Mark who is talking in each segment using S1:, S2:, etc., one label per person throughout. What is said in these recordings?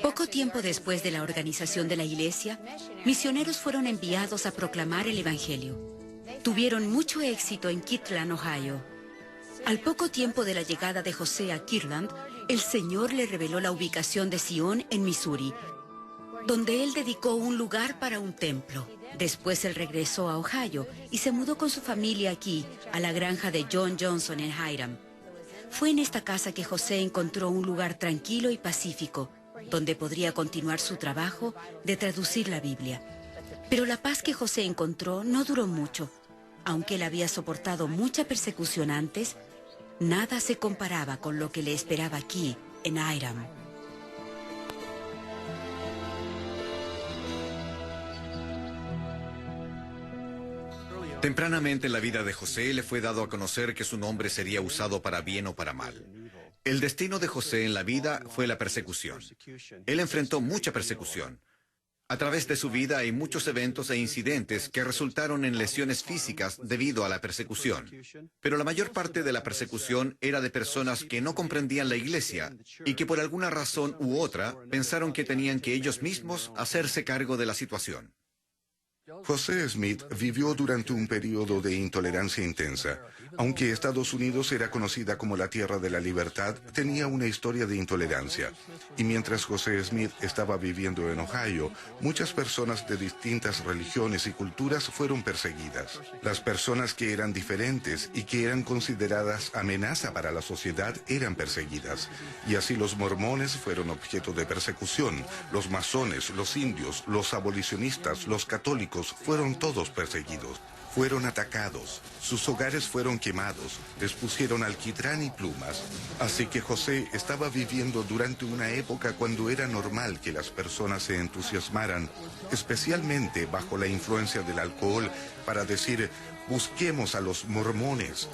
S1: Poco tiempo después de la organización de la iglesia, misioneros fueron enviados a proclamar el Evangelio. Tuvieron mucho éxito en Kirtland, Ohio. Al poco tiempo de la llegada de José a Kirtland, el Señor le reveló la ubicación de Sion en Missouri, donde él dedicó un lugar para un templo. Después él regresó a Ohio y se mudó con su familia aquí, a la granja de John Johnson en Hiram. Fue en esta casa que José encontró un lugar tranquilo y pacífico, donde podría continuar su trabajo de traducir la Biblia. Pero la paz que José encontró no duró mucho. Aunque él había soportado mucha persecución antes, nada se comparaba con lo que le esperaba aquí, en Hiram.
S2: Tempranamente en la vida de José le fue dado a conocer que su nombre sería usado para bien o para mal. El destino de José en la vida fue la persecución. Él enfrentó mucha persecución. A través de su vida hay muchos eventos e incidentes que resultaron en lesiones físicas debido a la persecución. Pero la mayor parte de la persecución era de personas que no comprendían la iglesia y que por alguna razón u otra pensaron que tenían que ellos mismos hacerse cargo de la situación.
S3: José Smith vivió durante un periodo de intolerancia intensa. Aunque Estados Unidos era conocida como la tierra de la libertad, tenía una historia de intolerancia. Y mientras José Smith estaba viviendo en Ohio, muchas personas de distintas religiones y culturas fueron perseguidas. Las personas que eran diferentes y que eran consideradas amenaza para la sociedad eran perseguidas. Y así los mormones fueron objeto de persecución. Los masones, los indios, los abolicionistas, los católicos, fueron todos perseguidos, fueron atacados, sus hogares fueron quemados, les pusieron alquitrán y plumas. Así que José estaba viviendo durante una época cuando era normal que las personas se entusiasmaran, especialmente bajo la influencia del alcohol, para decir, busquemos a los mormones.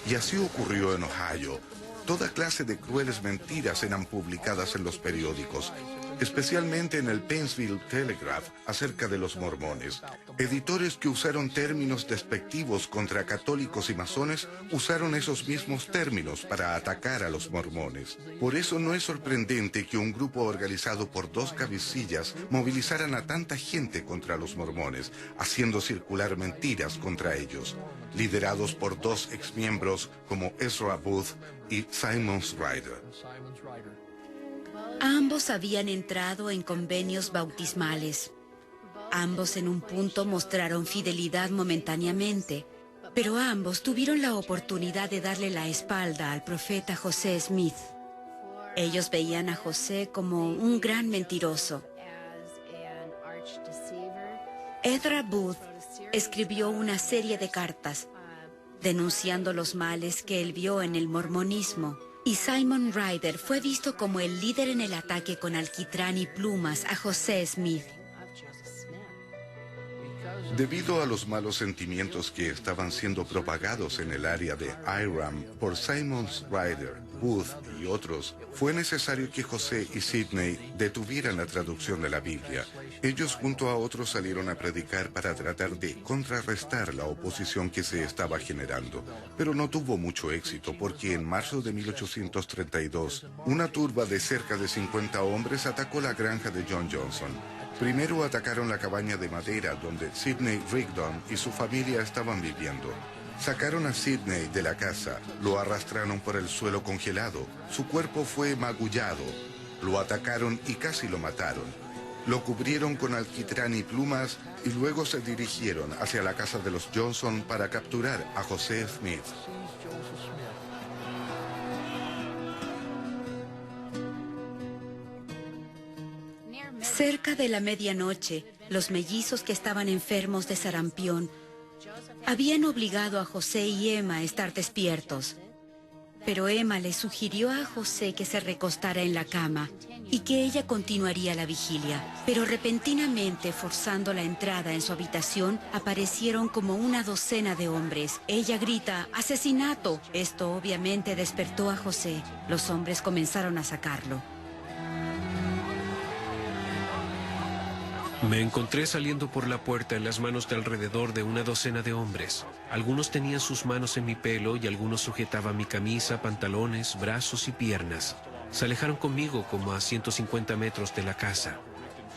S3: Y así ocurrió en Ohio. Toda clase de crueles mentiras eran publicadas en los periódicos, especialmente en el Paintsville Telegraph, acerca de los mormones. Editores que usaron términos despectivos contra católicos y masones usaron esos mismos términos para atacar a los mormones. Por eso no es sorprendente que un grupo organizado por dos cabecillas movilizaran a tanta gente contra los mormones, haciendo circular mentiras contra ellos, liderados por dos exmiembros como Ezra Booth y Simon Ryder.
S1: Ambos habían entrado en convenios bautismales. Ambos en un punto mostraron fidelidad momentáneamente, pero ambos tuvieron la oportunidad de darle la espalda al profeta José Smith. Ellos veían a José como un gran mentiroso. Ezra Booth escribió una serie de cartas denunciando los males que él vio en el mormonismo. Y Simon Ryder fue visto como el líder en el ataque con alquitrán y plumas a José Smith.
S3: Debido a los malos sentimientos que estaban siendo propagados en el área de Hiram por Simon Ryder, Booth y otros, fue necesario que José y Sidney detuvieran la traducción de la Biblia. Ellos junto a otros salieron a predicar para tratar de contrarrestar la oposición que se estaba generando. Pero no tuvo mucho éxito porque en marzo de 1832, una turba de cerca de 50 hombres atacó la granja de John Johnson. Primero atacaron la cabaña de madera donde Sidney Rigdon y su familia estaban viviendo. Sacaron a Sidney de la casa, lo arrastraron por el suelo congelado, su cuerpo fue magullado, lo atacaron y casi lo mataron. Lo cubrieron con alquitrán y plumas y luego se dirigieron hacia la casa de los Johnson para capturar a José Smith.
S1: Cerca de la medianoche, los mellizos que estaban enfermos de sarampión habían obligado a José y Emma a estar despiertos. Pero Emma le sugirió a José que se recostara en la cama y que ella continuaría la vigilia. Pero repentinamente, forzando la entrada en su habitación, aparecieron como una docena de hombres. Ella grita, ¡asesinato! Esto obviamente despertó a José. Los hombres comenzaron a sacarlo.
S4: Me encontré saliendo por la puerta en las manos de alrededor de una docena de hombres. Algunos tenían sus manos en mi pelo y algunos sujetaban mi camisa, pantalones, brazos y piernas. Se alejaron conmigo como a 150 metros de la casa.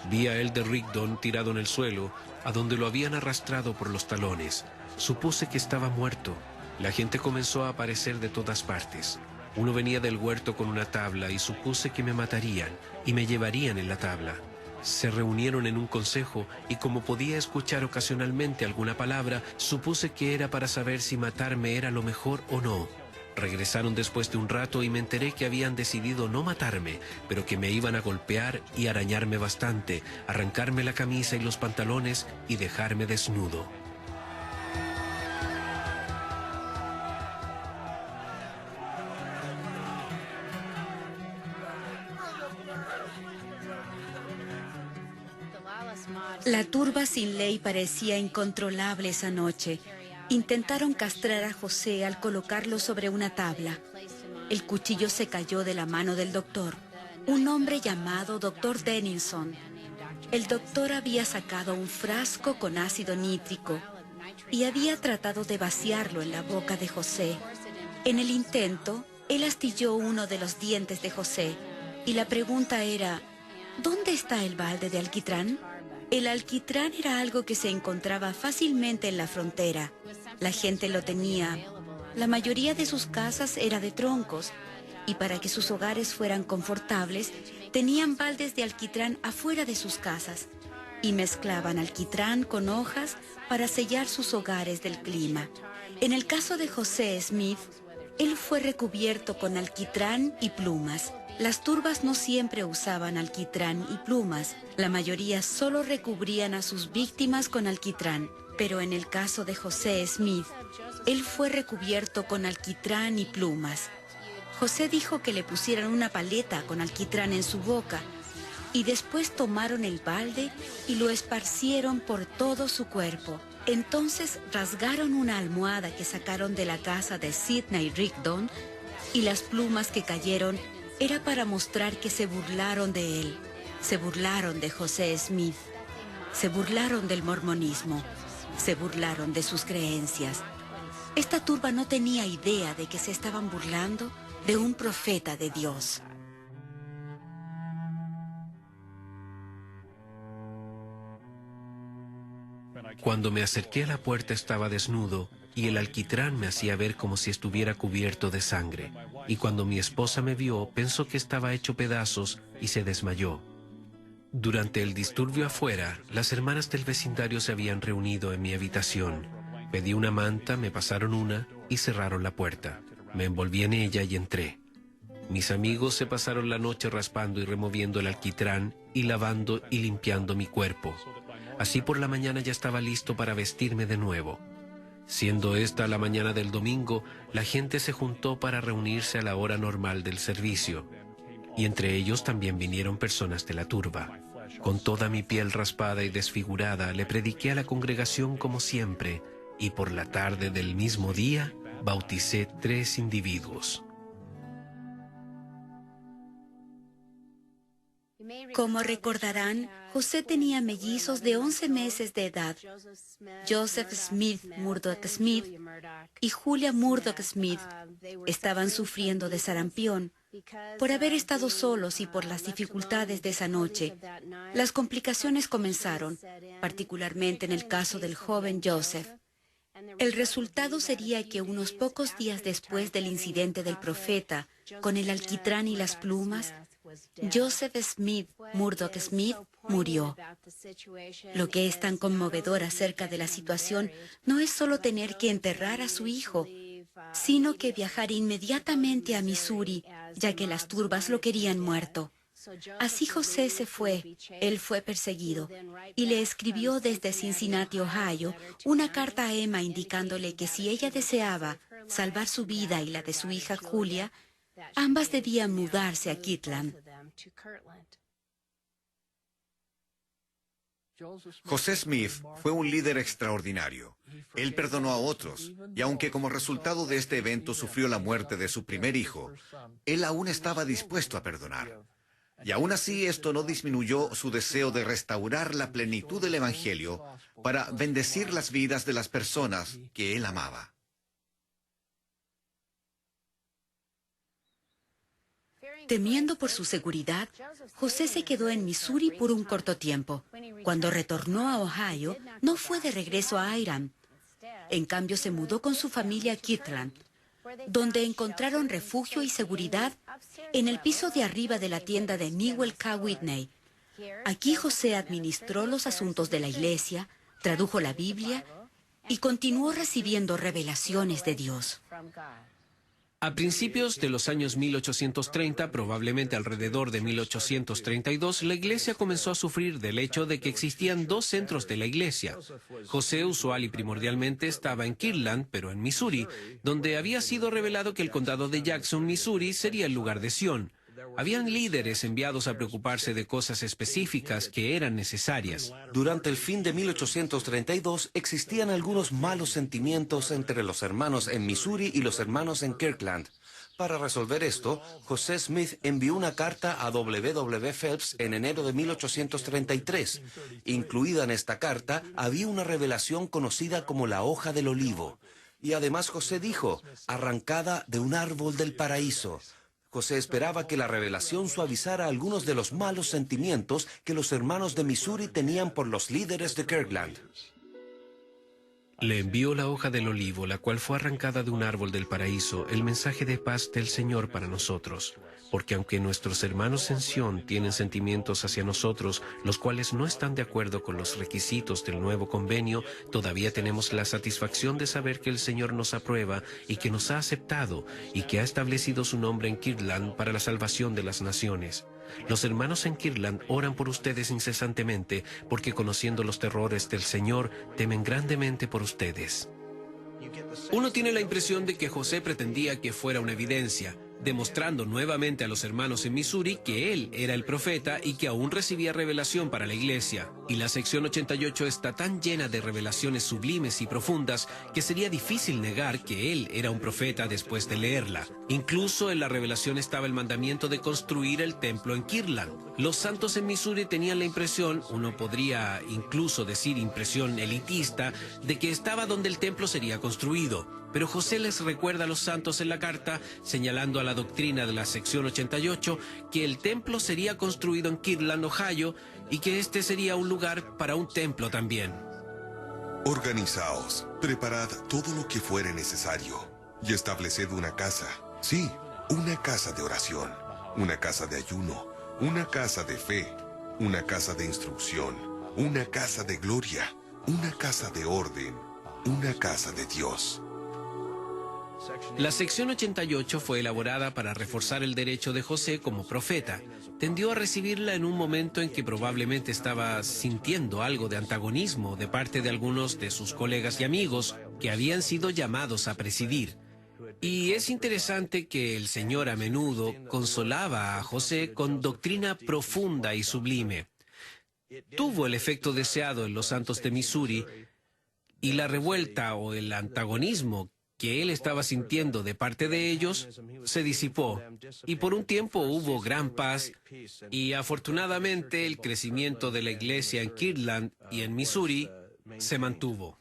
S4: Vi a Elder Rigdon tirado en el suelo, a donde lo habían arrastrado por los talones. Supuse que estaba muerto. La gente comenzó a aparecer de todas partes. Uno venía del huerto con una tabla y supuse que me matarían y me llevarían en la tabla. Se reunieron en un consejo y como podía escuchar ocasionalmente alguna palabra, supuse que era para saber si matarme era lo mejor o no. Regresaron después de un rato y me enteré que habían decidido no matarme, pero que me iban a golpear y arañarme bastante, arrancarme la camisa y los pantalones y dejarme desnudo.
S1: La turba sin ley parecía incontrolable esa noche. Intentaron castrar a José al colocarlo sobre una tabla. El cuchillo se cayó de la mano del doctor, un hombre llamado Dr. Dennison. El doctor había sacado un frasco con ácido nítrico y había tratado de vaciarlo en la boca de José. En el intento, él astilló uno de los dientes de José y la pregunta era, ¿dónde está el balde de alquitrán? El alquitrán era algo que se encontraba fácilmente en la frontera. La gente lo tenía. La mayoría de sus casas era de troncos, y para que sus hogares fueran confortables, tenían baldes de alquitrán afuera de sus casas, y mezclaban alquitrán con hojas para sellar sus hogares del clima. En el caso de José Smith, él fue recubierto con alquitrán y plumas. Las turbas no siempre usaban alquitrán y plumas. La mayoría solo recubrían a sus víctimas con alquitrán. Pero en el caso de José Smith, él fue recubierto con alquitrán y plumas. José dijo que le pusieran una paleta con alquitrán en su boca y después tomaron el balde y lo esparcieron por todo su cuerpo. Entonces rasgaron una almohada que sacaron de la casa de Sidney Rigdon y las plumas que cayeron era para mostrar que se burlaron de él. Se burlaron de José Smith. Se burlaron del mormonismo. Se burlaron de sus creencias. Esta turba no tenía idea de que se estaban burlando de un profeta de Dios.
S4: Cuando me acerqué a la puerta estaba desnudo y el alquitrán me hacía ver como si estuviera cubierto de sangre. Y cuando mi esposa me vio, pensó que estaba hecho pedazos y se desmayó. Durante el disturbio afuera, las hermanas del vecindario se habían reunido en mi habitación. Pedí una manta, me pasaron una y cerraron la puerta. Me envolví en ella y entré. Mis amigos se pasaron la noche raspando y removiendo el alquitrán y lavando y limpiando mi cuerpo. Así por la mañana ya estaba listo para vestirme de nuevo. Siendo esta la mañana del domingo, la gente se juntó para reunirse a la hora normal del servicio. Y entre ellos también vinieron personas de la turba. Con toda mi piel raspada y desfigurada, le prediqué a la congregación como siempre, y por la tarde del mismo día, bauticé 3 individuos.
S1: Como recordarán, José tenía mellizos de 11 meses de edad, Joseph Smith Murdoch Smith y Julia Murdoch Smith. Estaban sufriendo de sarampión. Por haber estado solos y por las dificultades de esa noche, las complicaciones comenzaron, particularmente en el caso del joven Joseph. El resultado sería que unos pocos días después del incidente del profeta, con el alquitrán y las plumas, Joseph Smith Murdoch Smith murió. Lo que es tan conmovedor acerca de la situación no es solo tener que enterrar a su hijo, sino que viajar inmediatamente a Missouri, ya que las turbas lo querían muerto. Así José se fue, él fue perseguido, y le escribió desde Cincinnati, Ohio, una carta a Emma indicándole que si ella deseaba salvar su vida y la de su hija Julia, ambas debían mudarse a Kirtland.
S2: José Smith fue un líder extraordinario. Él perdonó a otros, y aunque como resultado de este evento sufrió la muerte de su primer hijo, él aún estaba dispuesto a perdonar. Y aún así esto no disminuyó su deseo de restaurar la plenitud del Evangelio para bendecir las vidas de las personas que él amaba.
S1: Temiendo por su seguridad, José se quedó en Missouri por un corto tiempo. Cuando retornó a Ohio, no fue de regreso a Hiram. En cambio, se mudó con su familia a Kirtland, donde encontraron refugio y seguridad en el piso de arriba de la tienda de Newell K. Whitney. Aquí José administró los asuntos de la iglesia, tradujo la Biblia y continuó recibiendo revelaciones de Dios.
S4: A principios de los años 1830, probablemente alrededor de 1832, la iglesia comenzó a sufrir del hecho de que existían dos centros de la iglesia. José usual y primordialmente estaba en Kirtland, pero en Missouri, donde había sido revelado que el condado de Jackson, Missouri, sería el lugar de Sion. Habían líderes enviados a preocuparse de cosas específicas que eran necesarias.
S5: Durante el fin de 1832 existían algunos malos sentimientos entre los hermanos en Missouri y los hermanos en Kirtland. Para resolver esto, José Smith envió una carta a W. Phelps en enero de 1833. Incluida en esta carta había una revelación conocida como la hoja del olivo. Y además José dijo, arrancada de un árbol del paraíso. José esperaba que la revelación suavizara algunos de los malos sentimientos que los hermanos de Missouri tenían por los líderes de Kirtland.
S4: Le envió la hoja del olivo, la cual fue arrancada de un árbol del paraíso, el mensaje de paz del Señor para nosotros. Porque aunque nuestros hermanos en Sion tienen sentimientos hacia nosotros, los cuales no están de acuerdo con los requisitos del nuevo convenio, todavía tenemos la satisfacción de saber que el Señor nos aprueba y que nos ha aceptado y que ha establecido su nombre en Kirtland para la salvación de las naciones. Los hermanos en Kirtland oran por ustedes incesantemente, porque conociendo los terrores del Señor, temen grandemente por ustedes. Uno tiene la impresión de que José pretendía que fuera una evidencia, demostrando nuevamente a los hermanos en Missouri que él era el profeta y que aún recibía revelación para la iglesia. Y la sección 88 está tan llena de revelaciones sublimes y profundas que sería difícil negar que él era un profeta después de leerla. Incluso en la revelación estaba el mandamiento de construir el templo en Kirtland. Los santos en Missouri tenían la impresión, uno podría incluso decir impresión elitista, de que estaba donde el templo sería construido. Pero José les recuerda a los santos en la carta, señalando a la doctrina de la sección 88, que el templo sería construido en Kirtland, Ohio, y que este sería un lugar para un templo también.
S6: Organizaos, preparad todo lo que fuere necesario, y estableced una casa, sí, una casa de oración, una casa de ayuno, una casa de fe, una casa de instrucción, una casa de gloria, una casa de orden, una casa de Dios.
S4: La sección 88 fue elaborada para reforzar el derecho de José como profeta. Tendió a recibirla en un momento en que probablemente estaba sintiendo algo de antagonismo de parte de algunos de sus colegas y amigos que habían sido llamados a presidir. Y es interesante que el Señor a menudo consolaba a José con doctrina profunda y sublime. Tuvo el efecto deseado en los santos de Missouri, y la revuelta o el antagonismo que él estaba sintiendo de parte de ellos se disipó, y por un tiempo hubo gran paz, y afortunadamente el crecimiento de la iglesia en Kirtland y en Missouri se mantuvo.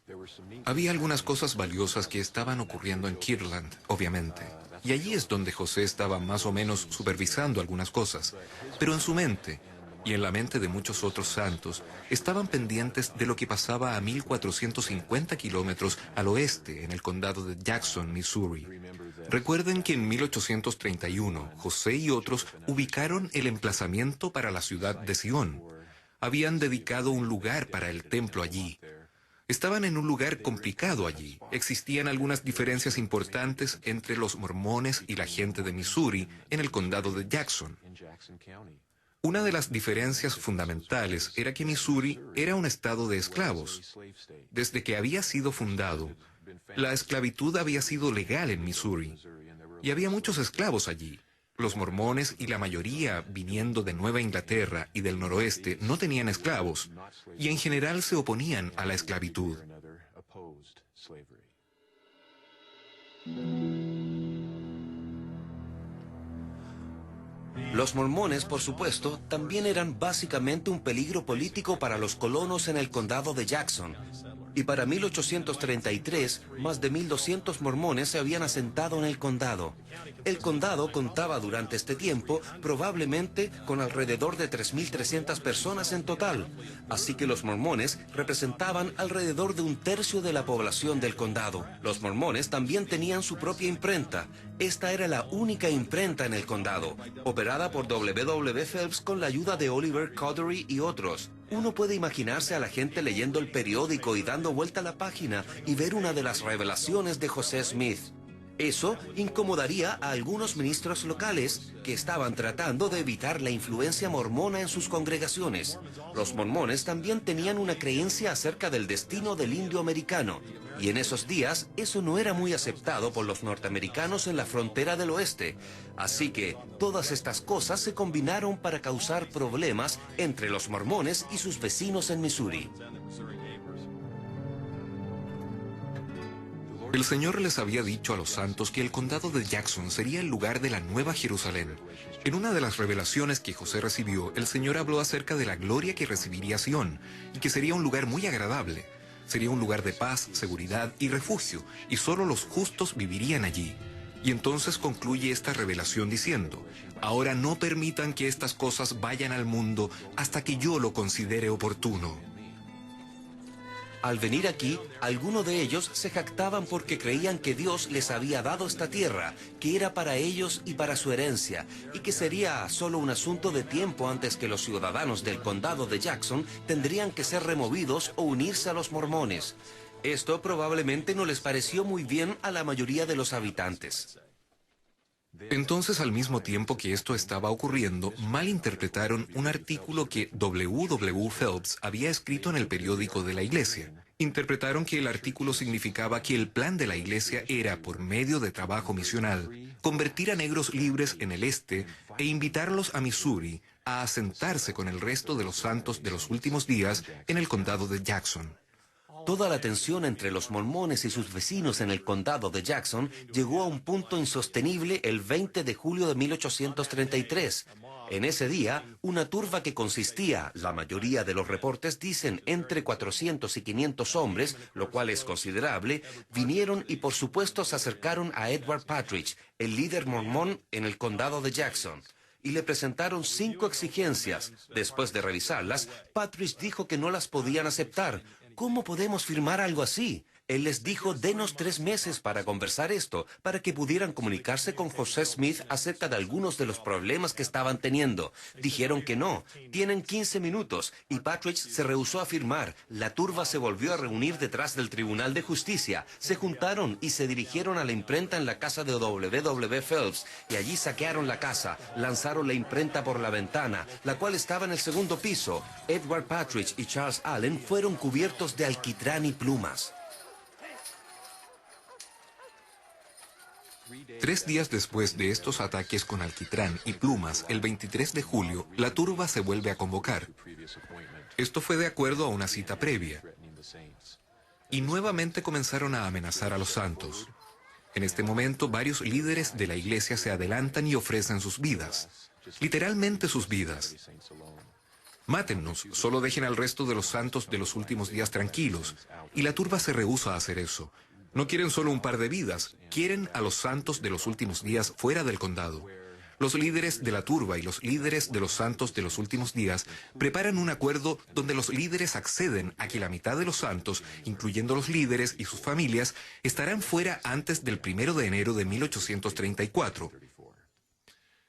S7: Había algunas cosas valiosas que estaban ocurriendo en Kirtland, obviamente, y allí es donde José estaba más o menos supervisando algunas cosas, pero en su mente y en la mente de muchos otros santos, estaban pendientes de lo que pasaba a 1450 kilómetros al oeste en el condado de Jackson, Missouri. Recuerden que en 1831, José y otros ubicaron el emplazamiento para la ciudad de Sion. Habían dedicado un lugar para el templo allí. Estaban en un lugar complicado allí. Existían algunas diferencias importantes entre los mormones y la gente de Missouri en el condado de Jackson. Una de las diferencias fundamentales era que Missouri era un estado de esclavos. Desde que había sido fundado, la esclavitud había sido legal en Missouri, y había muchos esclavos allí. Los mormones y la mayoría viniendo de Nueva Inglaterra y del noroeste no tenían esclavos, y en general se oponían a la esclavitud.
S5: Los mormones, por supuesto, también eran básicamente un peligro político para los colonos en el condado de Jackson. y para 1833 más de 1.200 mormones se habían asentado en el condado. El condado contaba durante este tiempo probablemente con alrededor de 3.300 personas en total, así que los mormones representaban alrededor de 1/3 de la población del condado. Los mormones también tenían su propia imprenta. Esta era la única imprenta en el condado, operada por W. Phelps con la ayuda de Oliver Cowdery y otros. Uno puede imaginarse a la gente leyendo el periódico y dando vuelta a la página y ver una de las revelaciones de José Smith. Eso incomodaría a algunos ministros locales que estaban tratando de evitar la influencia mormona en sus congregaciones. Los mormones también tenían una creencia acerca del destino del indio americano, y en esos días eso no era muy aceptado por los norteamericanos en la frontera del oeste. Así que todas estas cosas se combinaron para causar problemas entre los mormones y sus vecinos en Missouri.
S7: El Señor les había dicho a los santos que el condado de Jackson sería el lugar de la Nueva Jerusalén. En una de las revelaciones que José recibió, el Señor habló acerca de la gloria que recibiría Sión, y que sería un lugar muy agradable. Sería un lugar de paz, seguridad y refugio, y solo los justos vivirían allí. Y entonces concluye esta revelación diciendo: ahora no permitan que estas cosas vayan al mundo hasta que yo lo considere oportuno.
S5: Al venir aquí, algunos de ellos se jactaban porque creían que Dios les había dado esta tierra, que era para ellos y para su herencia, y que sería solo un asunto de tiempo antes que los ciudadanos del condado de Jackson tendrían que ser removidos o unirse a los mormones. Esto probablemente no les pareció muy bien a la mayoría de los habitantes.
S7: Entonces, al mismo tiempo que esto estaba ocurriendo, malinterpretaron un artículo que W. Phelps había escrito en el periódico de la iglesia. Interpretaron que el artículo significaba que el plan de la iglesia era, por medio de trabajo misional, convertir a negros libres en el este e invitarlos a Missouri a asentarse con el resto de los santos de los últimos días en el condado de Jackson.
S5: Toda la tensión entre los mormones y sus vecinos en el condado de Jackson llegó a un punto insostenible el 20 de julio de 1833. En ese día, una turba que consistía, la mayoría de los reportes dicen, entre 400 y 500 hombres, lo cual es considerable, vinieron y por supuesto se acercaron a Edward Partridge, el líder mormón en el condado de Jackson, y le presentaron 5 exigencias. Después de revisarlas, Partridge dijo que no las podían aceptar. ¿Cómo podemos firmar algo así? Él les dijo: denos 3 meses para conversar esto, para que pudieran comunicarse con José Smith acerca de algunos de los problemas que estaban teniendo. Dijeron que no, tienen 15 minutos, y Partridge se rehusó a firmar. La turba se volvió a reunir detrás del Tribunal de Justicia, se juntaron y se dirigieron a la imprenta en la casa de W. Phelps, y allí saquearon la casa, lanzaron la imprenta por la ventana, la cual estaba en el 2º piso. Edward Partridge y Charles Allen fueron cubiertos de alquitrán y plumas.
S7: 3 días después de estos ataques con alquitrán y plumas, el 23 de julio, la turba se vuelve a convocar. Esto fue de acuerdo a una cita previa. Y nuevamente comenzaron a amenazar a los santos. En este momento, varios líderes de la iglesia se adelantan y ofrecen sus vidas. Literalmente sus vidas. Mátennos, solo dejen al resto de los santos de los últimos días tranquilos. Y la turba se rehúsa a hacer eso. No quieren solo un par de vidas, quieren a los santos de los últimos días fuera del condado. Los líderes de la turba y los líderes de los santos de los últimos días preparan un acuerdo donde los líderes acceden a que la mitad de los santos, incluyendo los líderes y sus familias, estarán fuera antes del 1 de enero de 1834.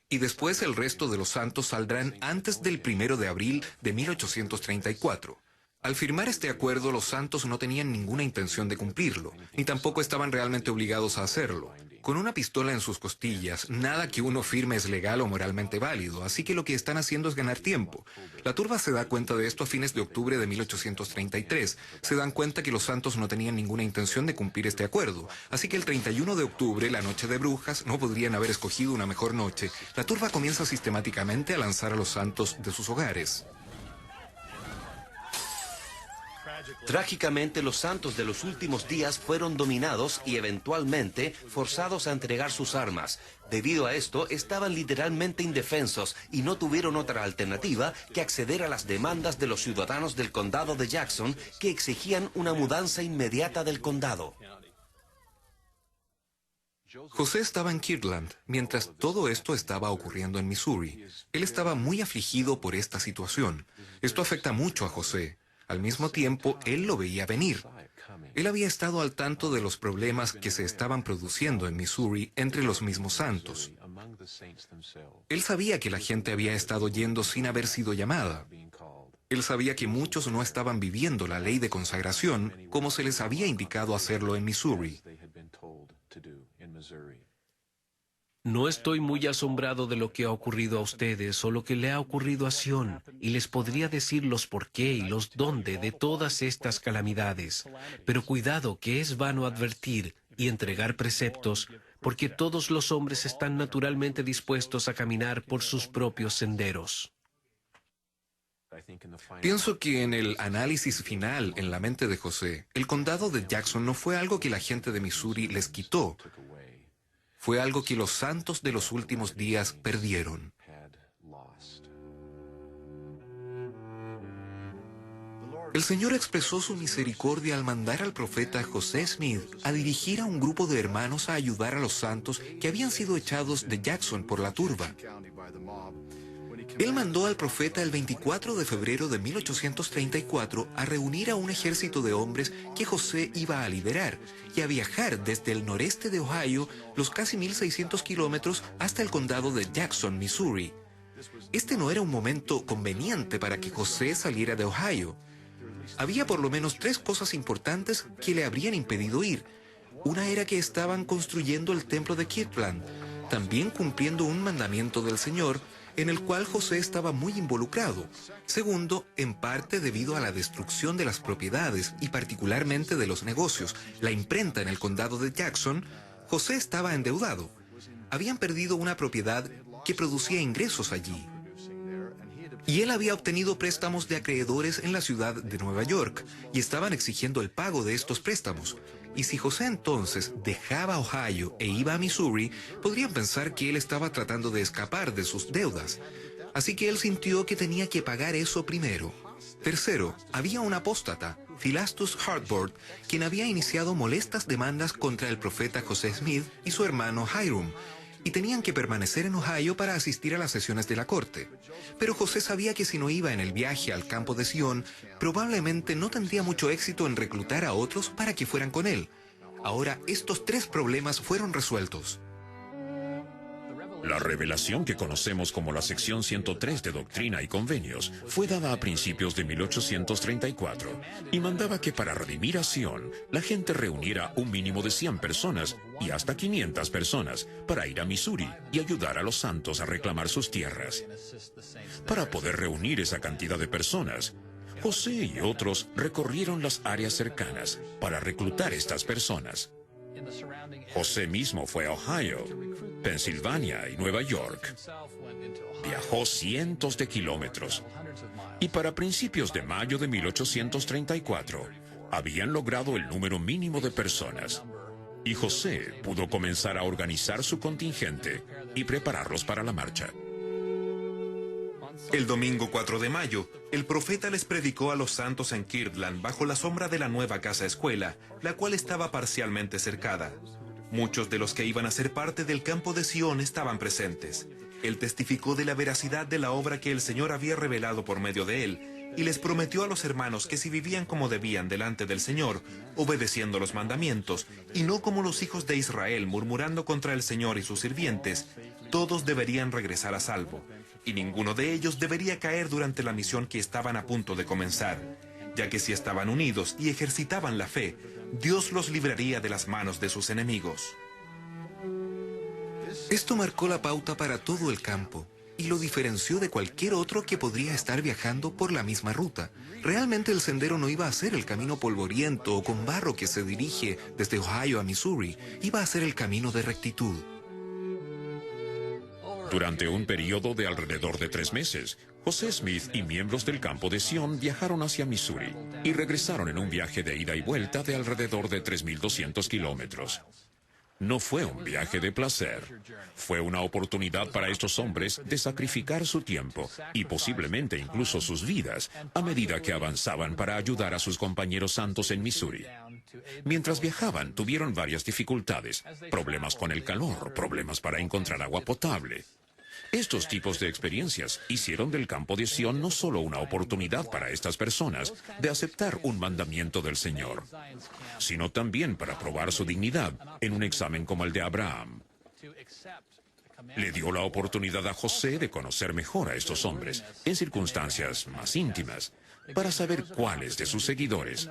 S7: Y después el resto de los santos saldrán antes del 1 de abril de 1834. Al firmar este acuerdo, los santos no tenían ninguna intención de cumplirlo, ni tampoco estaban realmente obligados a hacerlo. Con una pistola en sus costillas, nada que uno firme es legal o moralmente válido, así que lo que están haciendo es ganar tiempo. La turba se da cuenta de esto a fines de octubre de 1833. Se dan cuenta que los santos no tenían ninguna intención de cumplir este acuerdo, así que el 31 de octubre, la noche de brujas, no podrían haber escogido una mejor noche. La turba comienza sistemáticamente a lanzar a los santos de sus hogares.
S5: Trágicamente, los santos de los últimos días fueron dominados y eventualmente forzados a entregar sus armas. Debido a esto, estaban literalmente indefensos y no tuvieron otra alternativa que acceder a las demandas de los ciudadanos del condado de Jackson, que exigían una mudanza inmediata del condado.
S7: José estaba en Kirtland mientras todo esto estaba ocurriendo en Missouri. Él estaba muy afligido por esta situación. Esto afecta mucho a José. Al mismo tiempo, él lo veía venir. Él había estado al tanto de los problemas que se estaban produciendo en Missouri entre los mismos santos. Él sabía que la gente había estado yendo sin haber sido llamada. Él sabía que muchos no estaban viviendo la ley de consagración como se les había indicado hacerlo en Missouri.
S4: No estoy muy asombrado de lo que ha ocurrido a ustedes o lo que le ha ocurrido a Sion, y les podría decir los por qué y los dónde de todas estas calamidades. Pero cuidado, que es vano advertir y entregar preceptos, porque todos los hombres están naturalmente dispuestos a caminar por sus propios senderos.
S7: Pienso que en el análisis final en la mente de José, el condado de Jackson no fue algo que la gente de Missouri les quitó. Fue algo que los santos de los últimos días perdieron. El Señor expresó su misericordia al mandar al profeta José Smith a dirigir a un grupo de hermanos a ayudar a los santos que habían sido echados de Jackson por la turba. Él mandó al profeta el 24 de febrero de 1834 a reunir a un ejército de hombres que José iba a liderar y a viajar desde el noreste de Ohio los casi 1.600 kilómetros hasta el condado de Jackson, Missouri. Este no era un momento conveniente para que José saliera de Ohio. Había por lo menos 3 cosas importantes que le habrían impedido ir. Una era que estaban construyendo el templo de Kirtland, también cumpliendo un mandamiento del Señor, en el cual José estaba muy involucrado. Segundo, en parte debido a la destrucción de las propiedades y particularmente de los negocios, la imprenta en el condado de Jackson, José estaba endeudado. Habían perdido una propiedad que producía ingresos allí. Y él había obtenido préstamos de acreedores en la ciudad de Nueva York y estaban exigiendo el pago de estos préstamos. Y si José entonces dejaba Ohio e iba a Missouri, podrían pensar que él estaba tratando de escapar de sus deudas. Así que él sintió que tenía que pagar eso primero. Tercero, había un apóstata, Philastus Hartford, quien había iniciado molestas demandas contra el profeta José Smith y su hermano Hiram, y tenían que permanecer en Ohio para asistir a las sesiones de la corte. Pero José sabía que si no iba en el viaje al campo de Sion, probablemente no tendría mucho éxito en reclutar a otros para que fueran con él. Ahora, estos 3 problemas fueron resueltos.
S8: La revelación que conocemos como la sección 103 de Doctrina y Convenios fue dada a principios de 1834 y mandaba que para redimir a Sion, la gente reuniera un mínimo de 100 personas y hasta 500 personas para ir a Missouri y ayudar a los santos a reclamar sus tierras. Para poder reunir esa cantidad de personas, José y otros recorrieron las áreas cercanas para reclutar estas personas. José mismo fue a Ohio, Pensilvania y Nueva York. Viajó cientos de kilómetros y para principios de mayo de 1834 habían logrado el número mínimo de personas y José pudo comenzar a organizar su contingente y prepararlos para la marcha.
S9: El domingo 4 de mayo, el profeta les predicó a los santos en Kirtland bajo la sombra de la nueva casa escuela, la cual estaba parcialmente cercada. Muchos de los que iban a ser parte del campo de Sion estaban presentes. Él testificó de la veracidad de la obra que el Señor había revelado por medio de él, y les prometió a los hermanos que si vivían como debían delante del Señor, obedeciendo los mandamientos, y no como los hijos de Israel murmurando contra el Señor y sus sirvientes, todos deberían regresar a salvo, y ninguno de ellos debería caer durante la misión que estaban a punto de comenzar, ya que si estaban unidos y ejercitaban la fe, Dios los libraría de las manos de sus enemigos.
S7: Esto marcó la pauta para todo el campo y lo diferenció de cualquier otro que podría estar viajando por la misma ruta. Realmente el sendero no iba a ser el camino polvoriento o con barro que se dirige desde Ohio a Missouri, iba a ser el camino de rectitud.
S8: Durante un periodo de alrededor de 3 meses, José Smith y miembros del campo de Sion viajaron hacia Missouri y regresaron en un viaje de ida y vuelta de alrededor de 3.200 kilómetros. No fue un viaje de placer. Fue una oportunidad para estos hombres de sacrificar su tiempo y posiblemente incluso sus vidas a medida que avanzaban para ayudar a sus compañeros santos en Missouri. Mientras viajaban, tuvieron varias dificultades, problemas con el calor, problemas para encontrar agua potable. Estos tipos de experiencias hicieron del campo de Sion no solo una oportunidad para estas personas de aceptar un mandamiento del Señor, sino también para probar su dignidad en un examen como el de Abraham. Le dio la oportunidad a José de conocer mejor a estos hombres en circunstancias más íntimas, para saber cuáles de sus seguidores,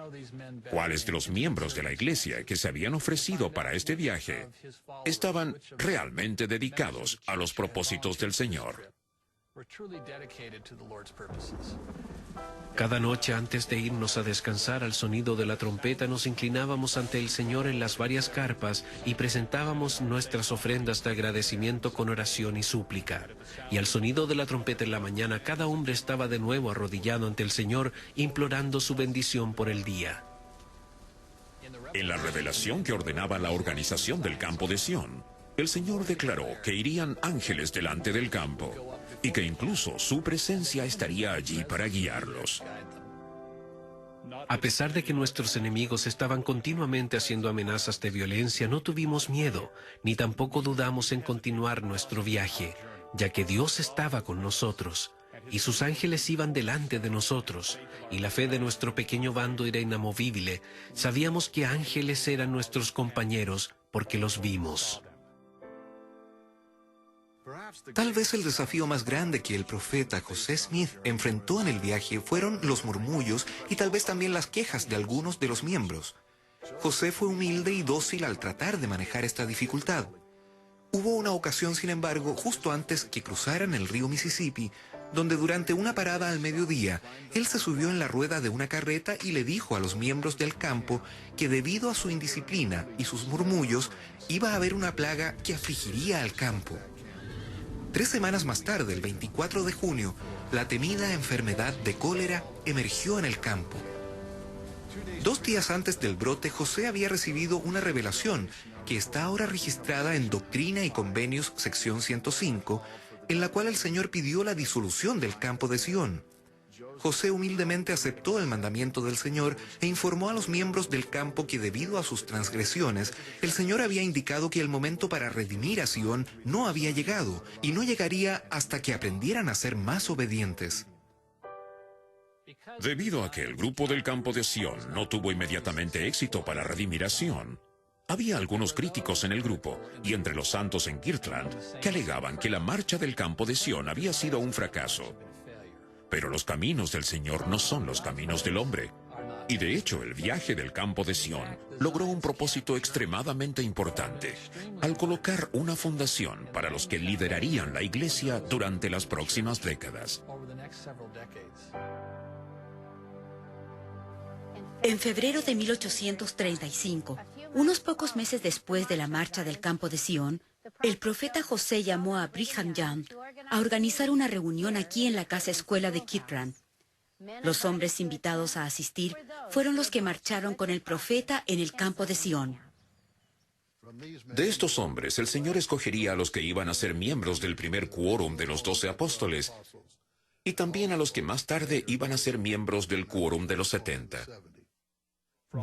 S8: cuáles de los miembros de la iglesia que se habían ofrecido para este viaje, estaban realmente dedicados a los propósitos del Señor.
S4: Cada noche antes de irnos a descansar al sonido de la trompeta nos inclinábamos ante el Señor en las varias carpas y presentábamos nuestras ofrendas de agradecimiento con oración y súplica. Y al sonido de la trompeta en la mañana cada hombre estaba de nuevo arrodillado ante el Señor implorando su bendición por el día.
S8: En la revelación que ordenaba la organización del campo de Sion, el Señor declaró que irían ángeles delante del campo y que incluso su presencia estaría allí para guiarlos.
S4: A pesar de que nuestros enemigos estaban continuamente haciendo amenazas de violencia, no tuvimos miedo, ni tampoco dudamos en continuar nuestro viaje, ya que Dios estaba con nosotros, y sus ángeles iban delante de nosotros, y la fe de nuestro pequeño bando era inamovible. Sabíamos que ángeles eran nuestros compañeros porque los vimos.
S7: Tal vez el desafío más grande que el profeta José Smith enfrentó en el viaje fueron los murmullos y tal vez también las quejas de algunos de los miembros. José fue humilde y dócil al tratar de manejar esta dificultad. Hubo una ocasión, sin embargo, justo antes que cruzaran el río Mississippi, donde durante una parada al mediodía, él se subió en la rueda de una carreta y le dijo a los miembros del campo que debido a su indisciplina y sus murmullos, iba a haber una plaga que afligiría al campo. 3 semanas más tarde, el 24 de junio, la temida enfermedad de cólera emergió en el campo. 2 días antes del brote, José había recibido una revelación que está ahora registrada en Doctrina y Convenios, sección 105, en la cual el Señor pidió la disolución del campo de Sion. José humildemente aceptó el mandamiento del Señor e informó a los miembros del campo que debido a sus transgresiones, el Señor había indicado que el momento para redimir a Sion no había llegado y no llegaría hasta que aprendieran a ser más obedientes.
S8: Debido a que el grupo del campo de Sion no tuvo inmediatamente éxito para redimir a Sion, había algunos críticos en el grupo y entre los santos en Kirtland que alegaban que la marcha del campo de Sion había sido un fracaso. Pero los caminos del Señor no son los caminos del hombre. Y de hecho, el viaje del campo de Sion logró un propósito extremadamente importante, al colocar una fundación para los que liderarían la iglesia durante las próximas décadas.
S1: En febrero de 1835, unos pocos meses después de la marcha del campo de Sion, el profeta José llamó a Brigham Young a organizar una reunión aquí en la casa escuela de Kirtland. Los hombres invitados a asistir fueron los que marcharon con el profeta en el campo de Sion.
S8: De estos hombres, el Señor escogería a los que iban a ser miembros del primer quórum de los 12 apóstoles y también a los que más tarde iban a ser miembros del quórum de los 70.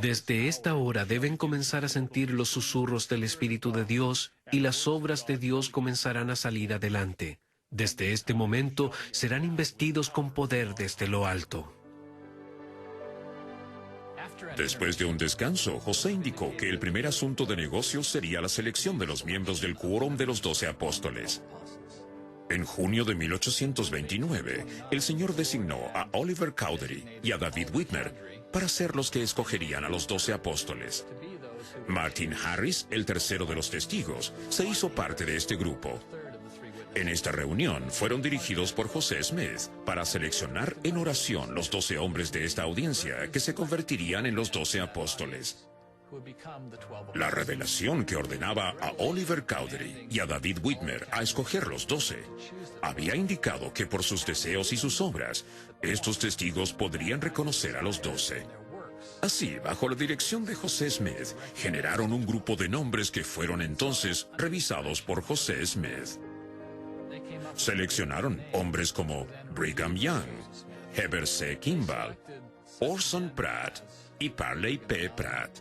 S4: Desde esta hora deben comenzar a sentir los susurros del Espíritu de Dios y las obras de Dios comenzarán a salir adelante. Desde este momento serán investidos con poder desde lo alto.
S8: Después de un descanso, José indicó que el primer asunto de negocios sería la selección de los miembros del quórum de los 12 apóstoles. En junio de 1829, el Señor designó a Oliver Cowdery y a David Whitmer para ser los que escogerían a los 12 apóstoles. Martin Harris, el tercero de los testigos, se hizo parte de este grupo. En esta reunión fueron dirigidos por José Smith para seleccionar en oración los 12 hombres de esta audiencia que se convertirían en los 12 apóstoles. La revelación que ordenaba a Oliver Cowdery y a David Whitmer a escoger los 12 había indicado que por sus deseos y sus obras, estos testigos podrían reconocer a los 12. Así, bajo la dirección de José Smith, generaron un grupo de nombres que fueron entonces revisados por José Smith. Seleccionaron hombres como Brigham Young, Heber C. Kimball, Orson Pratt y Parley P. Pratt.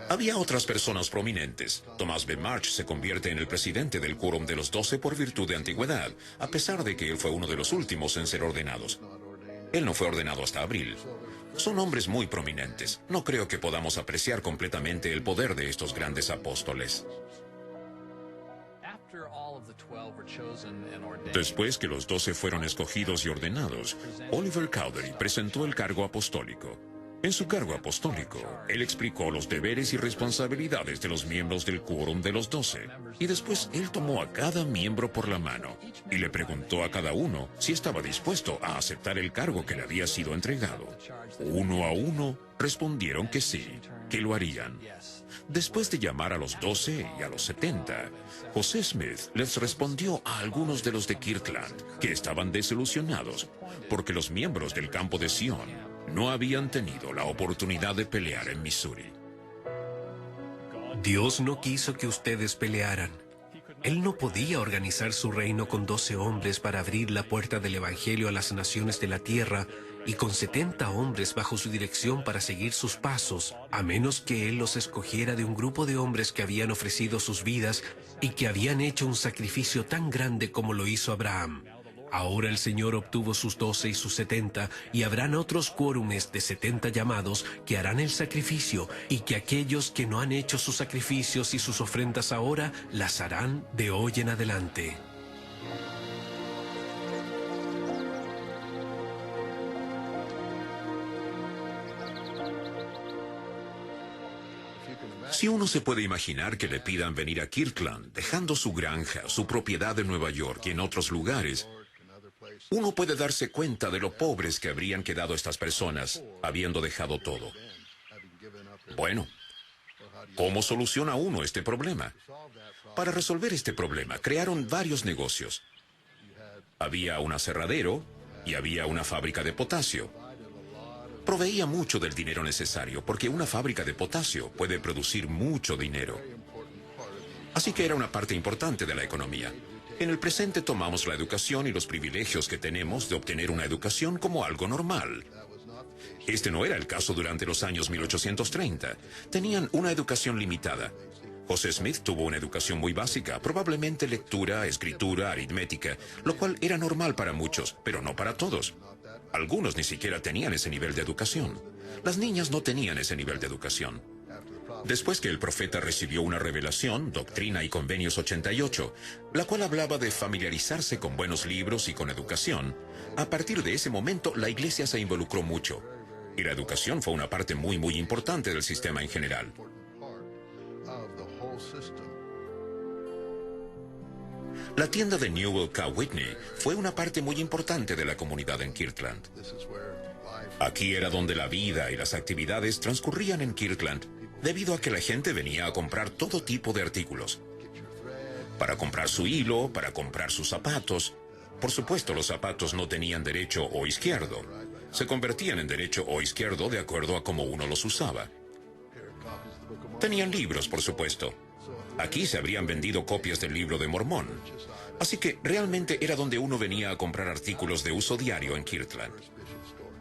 S8: Había otras personas prominentes. Thomas B. March se convierte en el presidente del Quórum de los 12 por virtud de antigüedad, a pesar de que él fue uno de los últimos en ser ordenados. Él no fue ordenado hasta abril. Son hombres muy prominentes. No creo que podamos apreciar completamente el poder de estos grandes apóstoles. Después que los 12 fueron escogidos y ordenados, Oliver Cowdery presentó el cargo apostólico. En su cargo apostólico, él explicó los deberes y responsabilidades de los miembros del Quórum de los 12, y después él tomó a cada miembro por la mano y le preguntó a cada uno si estaba dispuesto a aceptar el cargo que le había sido entregado. Uno a uno respondieron que sí, que lo harían. Después de llamar a los 12 y a los 70, José Smith les respondió a algunos de los de Kirtland que estaban desilusionados porque los miembros del campo de Sion no habían tenido la oportunidad de pelear en Missouri.
S4: Dios no quiso que ustedes pelearan. Él no podía organizar su reino con 12 hombres para abrir la puerta del Evangelio a las naciones de la tierra y con 70 hombres bajo su dirección para seguir sus pasos, a menos que Él los escogiera de un grupo de hombres que habían ofrecido sus vidas y que habían hecho un sacrificio tan grande como lo hizo Abraham. Ahora el Señor obtuvo sus 12 y sus 70, y habrán otros quórumes de 70 llamados que harán el sacrificio, y que aquellos que no han hecho sus sacrificios y sus ofrendas ahora, las harán de hoy en adelante.
S8: Si uno se puede imaginar que le pidan venir a Kirtland, dejando su granja, su propiedad en Nueva York y en otros lugares, uno puede darse cuenta de lo pobres que habrían quedado estas personas, habiendo dejado todo. Bueno, ¿cómo soluciona uno este problema? Para resolver este problema, crearon varios negocios. Había un aserradero y había una fábrica de potasio. Proveía mucho del dinero necesario, porque una fábrica de potasio puede producir mucho dinero. Así que era una parte importante de la economía. En el presente tomamos la educación y los privilegios que tenemos de obtener una educación como algo normal. Este no era el caso durante los años 1830. Tenían una educación limitada. José Smith tuvo una educación muy básica, probablemente lectura, escritura, aritmética, lo cual era normal para muchos, pero no para todos. Algunos ni siquiera tenían ese nivel de educación. Las niñas no tenían ese nivel de educación. Después que el profeta recibió una revelación, Doctrina y Convenios 88, la cual hablaba de familiarizarse con buenos libros y con educación, a partir de ese momento la iglesia se involucró mucho. Y la educación fue una parte muy importante del sistema en general. La tienda de Newell K. Whitney fue una parte muy importante de la comunidad en Kirtland. Aquí era donde la vida y las actividades transcurrían en Kirtland, debido a que la gente venía a comprar todo tipo de artículos. Para comprar su hilo, para comprar sus zapatos. Por supuesto, los zapatos no tenían derecho o izquierdo. Se convertían en derecho o izquierdo de acuerdo a cómo uno los usaba. Tenían libros, por supuesto. Aquí se habrían vendido copias del libro de Mormón. Así que realmente era donde uno venía a comprar artículos de uso diario en Kirtland.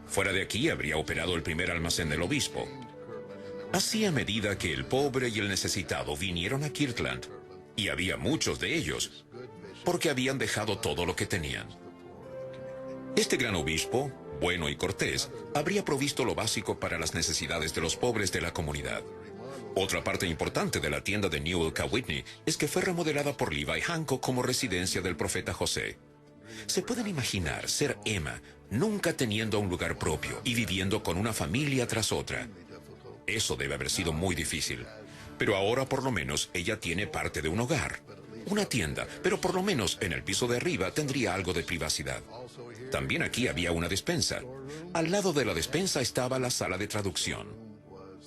S8: Fuera de aquí habría operado el primer almacén del obispo. Así, a medida que el pobre y el necesitado vinieron a Kirtland, y había muchos de ellos, porque habían dejado todo lo que tenían. Este gran obispo, bueno y cortés, habría provisto lo básico para las necesidades de los pobres de la comunidad. Otra parte importante de la tienda de Newell K. Whitney es que fue remodelada por Levi Hancock como residencia del profeta José. ¿Se pueden imaginar ser Emma nunca teniendo un lugar propio y viviendo con una familia tras otra? Eso debe haber sido muy difícil. Pero ahora por lo menos ella tiene parte de un hogar. una tienda, pero por lo menos en el piso de arriba tendría algo de privacidad. También aquí había una despensa. Al lado de la despensa estaba la sala de traducción.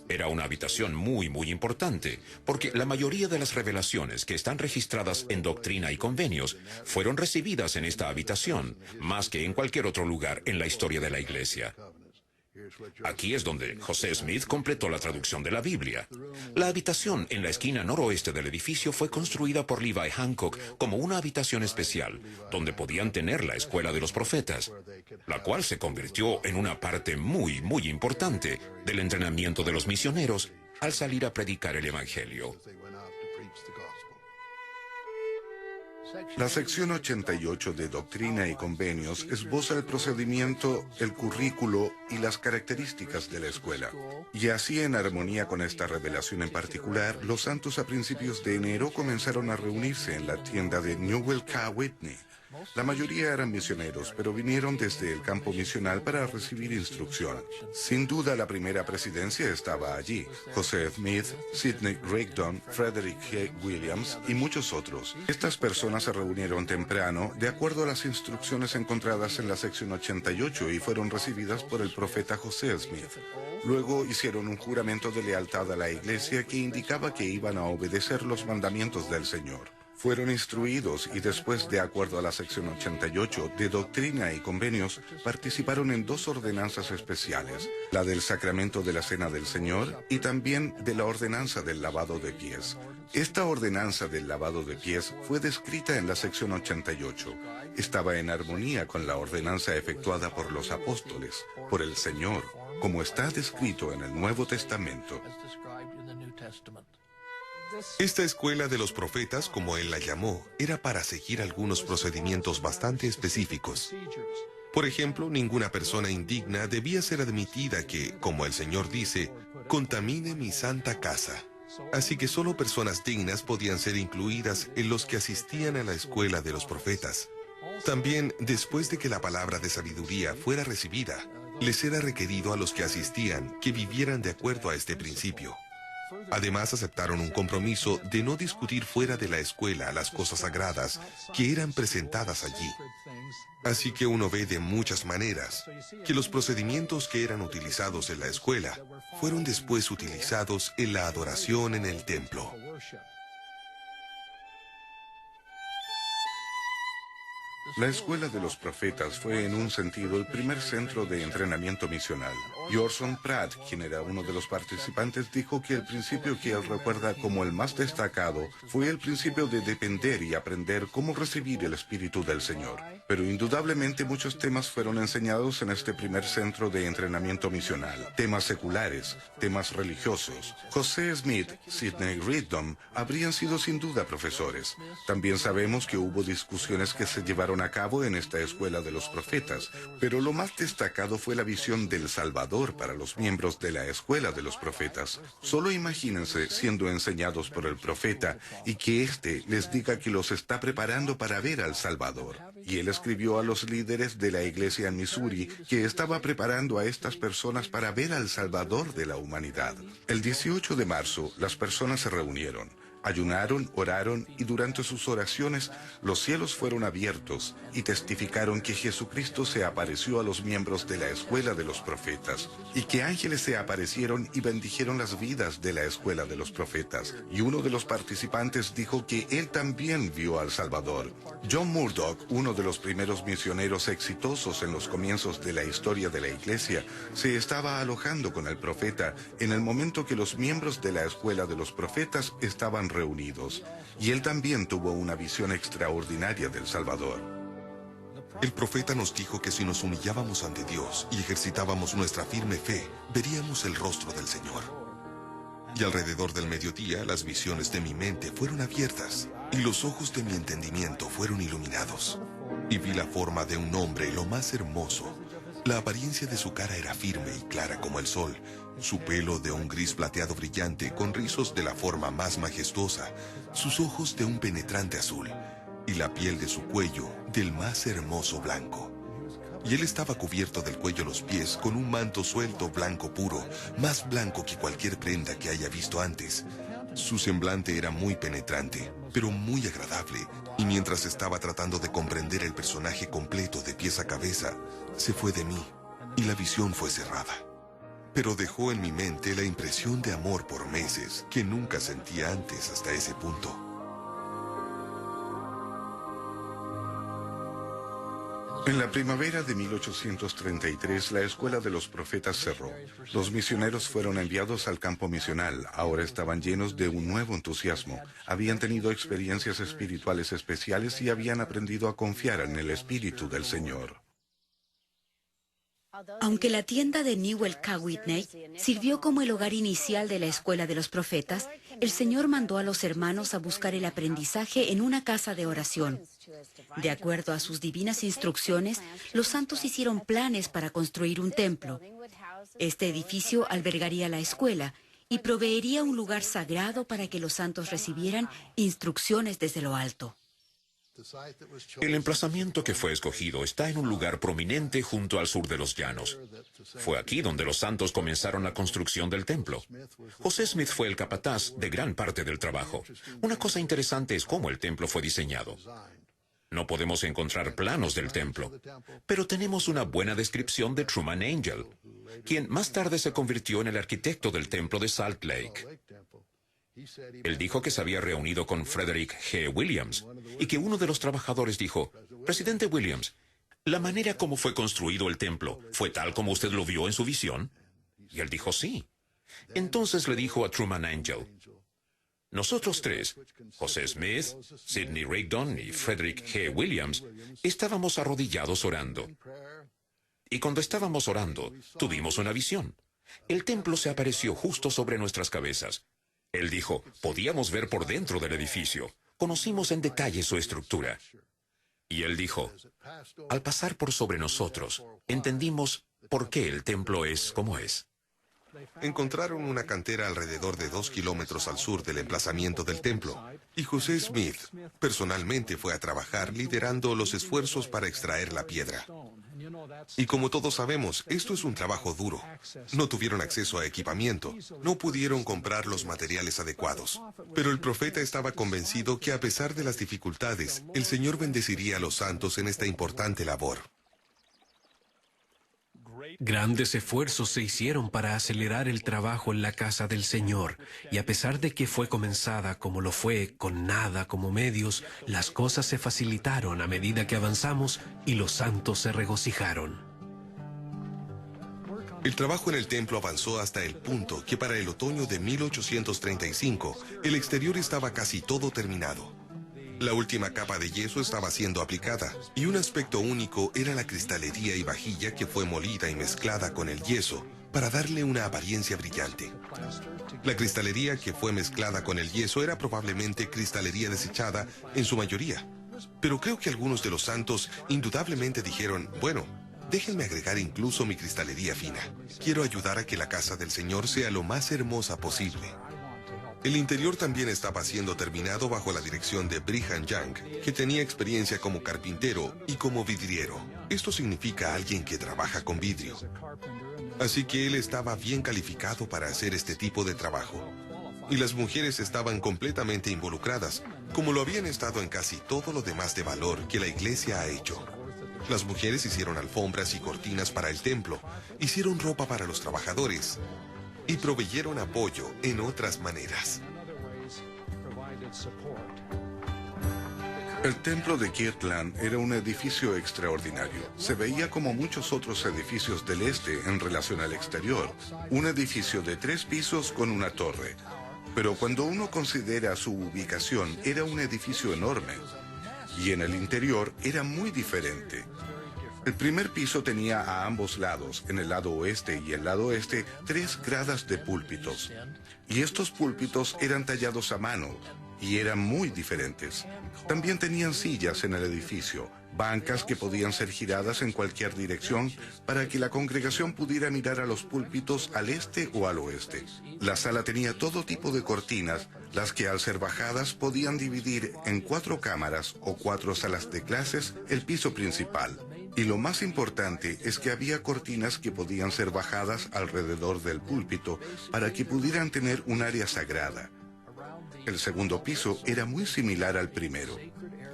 S8: Era una habitación muy importante, porque la mayoría de las revelaciones que están registradas en Doctrina y Convenios fueron recibidas en esta habitación, más que en cualquier otro lugar en la historia de la Iglesia. Aquí es donde José Smith completó la traducción de la Biblia. La habitación en la esquina noroeste del edificio fue construida por Levi Hancock como una habitación especial, donde podían tener la escuela de los profetas, la cual se convirtió en una parte muy importante del entrenamiento de los misioneros al salir a predicar el Evangelio.
S3: La sección 88 de Doctrina y Convenios esboza el procedimiento, el currículo y las características de la escuela. Y así, en armonía con esta revelación en particular, los santos a principios de enero comenzaron a reunirse en la tienda de Newell K. Whitney. La mayoría eran misioneros, pero vinieron desde el campo misional para recibir instrucción. Sin duda, la primera presidencia estaba allí. José Smith, Sidney Rigdon, Frederick G. Williams y muchos otros. Estas personas se reunieron temprano, de acuerdo a las instrucciones encontradas en la sección 88, y fueron recibidas por el profeta José Smith. Luego hicieron un juramento de lealtad a la iglesia que indicaba que iban a obedecer los mandamientos del Señor. Fueron instruidos y después, de acuerdo a la sección 88 de Doctrina y Convenios, participaron en 2 ordenanzas especiales, la del sacramento de la Cena del Señor y también de la ordenanza del lavado de pies. Esta ordenanza del lavado de pies fue descrita en la sección 88. Estaba en armonía con la ordenanza efectuada por los apóstoles, por el Señor, como está descrito en el Nuevo Testamento.
S6: Esta escuela de los profetas, como él la llamó, era para seguir algunos procedimientos bastante específicos. Por ejemplo, ninguna persona indigna debía ser admitida que, como el Señor dice, contamine mi santa casa. Así que solo personas dignas podían ser incluidas en los que asistían a la escuela de los profetas. También, después de que la palabra de sabiduría fuera recibida, les era requerido a los que asistían que vivieran de acuerdo a este principio. Además, aceptaron un compromiso de no discutir fuera de la escuela las cosas sagradas que eran presentadas allí. Así que uno ve de muchas maneras que los procedimientos que eran utilizados en la escuela fueron después utilizados en la adoración en el templo.
S3: La escuela de los profetas fue en un sentido el primer centro de entrenamiento misional. Y Orson Pratt, quien era uno de los participantes, dijo que el principio que él recuerda como el más destacado fue el principio de depender y aprender cómo recibir el Espíritu del Señor. Pero indudablemente muchos temas fueron enseñados en este primer centro de entrenamiento misional. Temas seculares, temas religiosos. José Smith, Sidney Rigdon habrían sido sin duda profesores. También sabemos que hubo discusiones que se llevaron a cabo en esta escuela de los profetas, pero lo más destacado fue la visión del Salvador para los miembros de la escuela de los profetas. Solo imagínense siendo enseñados por el profeta y que éste les diga que los está preparando para ver al Salvador. Y él escribió a los líderes de la iglesia en Missouri que estaba preparando a estas personas para ver al Salvador de la humanidad. El 18 de marzo, las personas se reunieron. Ayunaron, oraron y durante sus oraciones los cielos fueron abiertos y testificaron que Jesucristo se apareció a los miembros de la escuela de los profetas y que ángeles se aparecieron y bendijeron las vidas de la escuela de los profetas. Y uno de los participantes dijo que él también vio al Salvador. John Murdoch, uno de los primeros misioneros exitosos en los comienzos de la historia de la iglesia, se estaba alojando con el profeta en el momento que los miembros de la escuela de los profetas estaban reunidos, y él también tuvo una visión extraordinaria del Salvador.
S6: El profeta nos dijo que si nos humillábamos ante Dios y ejercitábamos nuestra firme fe, veríamos el rostro del Señor. Y alrededor del mediodía, las visiones de mi mente fueron abiertas, y los ojos de mi entendimiento fueron iluminados. Y vi la forma de un hombre lo más hermoso. La apariencia de su cara era firme y clara como el sol, su pelo de un gris plateado brillante con rizos de la forma más majestuosa, sus ojos de un penetrante azul, y la piel de su cuello del más hermoso blanco. Y él estaba cubierto del cuello a los pies con un manto suelto blanco puro, más blanco que cualquier prenda que haya visto antes. Su semblante era muy penetrante, pero muy agradable, y mientras estaba tratando de comprender el personaje completo de pies a cabeza, se fue de mí, y la visión fue cerrada. Pero dejó en mi mente la impresión de amor por meses que nunca sentía antes hasta ese punto.
S3: En la primavera de 1833, la Escuela de los Profetas cerró. Los misioneros fueron enviados al campo misional. Ahora estaban llenos de un nuevo entusiasmo. Habían tenido experiencias espirituales especiales y habían aprendido a confiar en el Espíritu del Señor.
S1: Aunque la tienda de Newell K. Whitney sirvió como el hogar inicial de la Escuela de los Profetas, el Señor mandó a los hermanos a buscar el aprendizaje en una casa de oración. De acuerdo a sus divinas instrucciones, los santos hicieron planes para construir un templo. Este edificio albergaría la escuela y proveería un lugar sagrado para que los santos recibieran instrucciones desde lo alto.
S8: El emplazamiento que fue escogido está en un lugar prominente junto al sur de los llanos. Fue aquí donde los santos comenzaron la construcción del templo. José Smith fue el capataz de gran parte del trabajo. Una cosa interesante es cómo el templo fue diseñado. No podemos encontrar planos del templo, pero tenemos una buena descripción de Truman Angell, quien más tarde se convirtió en el arquitecto del templo de Salt Lake. Él dijo que se había reunido con Frederick G. Williams y que uno de los trabajadores dijo: «Presidente Williams, ¿la manera como fue construido el templo fue tal como usted lo vio en su visión?» Y él dijo sí. Entonces le dijo a Truman Angell: «Nosotros tres, José Smith, Sidney Rigdon y Frederick G. Williams, estábamos arrodillados orando. Y cuando estábamos orando, tuvimos una visión. El templo se apareció justo sobre nuestras cabezas. Él dijo, podíamos ver por dentro del edificio. Conocimos en detalle su estructura. Y él dijo, al pasar por sobre nosotros, entendimos por qué el templo es como es».
S6: Encontraron una cantera alrededor de 2 kilómetros al sur del emplazamiento del templo, y José Smith personalmente fue a trabajar liderando los esfuerzos para extraer la piedra. Y como todos sabemos, esto es un trabajo duro. No tuvieron acceso a equipamiento, no pudieron comprar los materiales adecuados. Pero el profeta estaba convencido que a pesar de las dificultades, el Señor bendeciría a los santos en esta importante labor.
S4: Grandes esfuerzos se hicieron para acelerar el trabajo en la casa del Señor, y a pesar de que fue comenzada como lo fue, con nada como medios, las cosas se facilitaron a medida que avanzamos y los santos se regocijaron.
S6: El trabajo en el templo avanzó hasta el punto que para el otoño de 1835, el exterior estaba casi todo terminado. La última capa de yeso estaba siendo aplicada, y un aspecto único era la cristalería y vajilla que fue molida y mezclada con el yeso para darle una apariencia brillante. La cristalería que fue mezclada con el yeso era probablemente cristalería desechada en su mayoría, pero creo que algunos de los santos indudablemente dijeron, bueno, déjenme agregar incluso mi cristalería fina. Quiero ayudar a que la casa del Señor sea lo más hermosa posible. El interior también estaba siendo terminado bajo la dirección de Brigham Young, que tenía experiencia como carpintero y como vidriero. Esto significa alguien que trabaja con vidrio. Así que él estaba bien calificado para hacer este tipo de trabajo. Y las mujeres estaban completamente involucradas, como lo habían estado en casi todo lo demás de valor que la iglesia ha hecho. Las mujeres hicieron alfombras y cortinas para el templo, hicieron ropa para los trabajadores, y proveyeron apoyo en otras maneras.
S3: El templo de Kirtland era un edificio extraordinario. Se veía como muchos otros edificios del este en relación al exterior. Un edificio de 3 pisos con una torre. Pero cuando uno considera su ubicación, era un edificio enorme. Y en el interior era muy diferente. El primer piso tenía a ambos lados, en el lado oeste y el lado este, 3 gradas de púlpitos. Y estos púlpitos eran tallados a mano y eran muy diferentes. También tenían sillas en el edificio, bancas que podían ser giradas en cualquier dirección para que la congregación pudiera mirar a los púlpitos al este o al oeste. La sala tenía todo tipo de cortinas, las que al ser bajadas podían dividir en 4 cámaras o 4 salas de clases el piso principal. Y lo más importante es que había cortinas que podían ser bajadas alrededor del púlpito para que pudieran tener un área sagrada. El segundo piso era muy similar al primero.